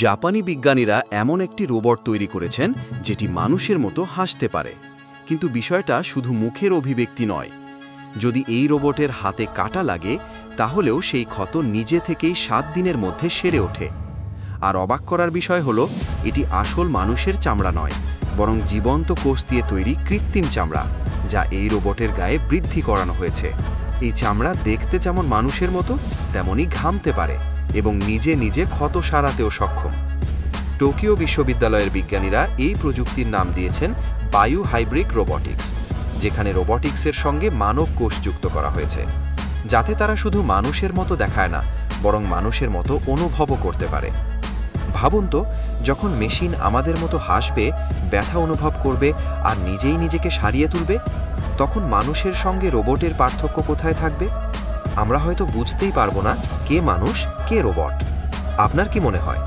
জাপানি বিজ্ঞানীরা এমন একটি রোবট তৈরি করেছেন যেটি মানুষের মতো হাসতে পারে। কিন্তু বিষয়টা শুধু মুখের অভিব্যক্তি নয়। যদি এই রোবটের হাতে কাটা লাগে তাহলেও সেই ক্ষত নিজে থেকেই 7 দিনের মধ্যে সেরে ওঠে। আর অবাক করার বিষয় হলো, এটি আসল মানুষের চামড়া নয়, বরং জীবন্ত কোষ দিয়ে তৈরি কৃত্রিম চামড়া, যা এই রোবটের গায়ে বৃদ্ধি করানো হয়েছে। এই চামড়া দেখতে যেমন মানুষের মতো, তেমনি ঘামতে পারে এবং নিজে নিজে ক্ষত সারাতেও সক্ষম। টোকিও বিশ্ববিদ্যালয়ের বিজ্ঞানীরা এই প্রযুক্তির নাম দিয়েছেন বায়ু হাইব্রিড রোবটিক্স, যেখানে রোবটিক্সের সঙ্গে মানব কোষ যুক্ত করা হয়েছে, যাতে তারা শুধু মানুষের মতো দেখায় না, বরং মানুষের মতো অনুভবও করতে পারে। ভাবুন তো, যখন মেশিন আমাদের মতো হাসবে, ব্যথা অনুভব করবে আর নিজেই নিজেকে সারিয়ে তুলবে, তখন মানুষের সঙ্গে রোবটের পার্থক্য কোথায় থাকবে? আমরা হয়তো বুঝতেই পারবো না কে মানুষ কে রোবট। আপনার কি মনে হয়?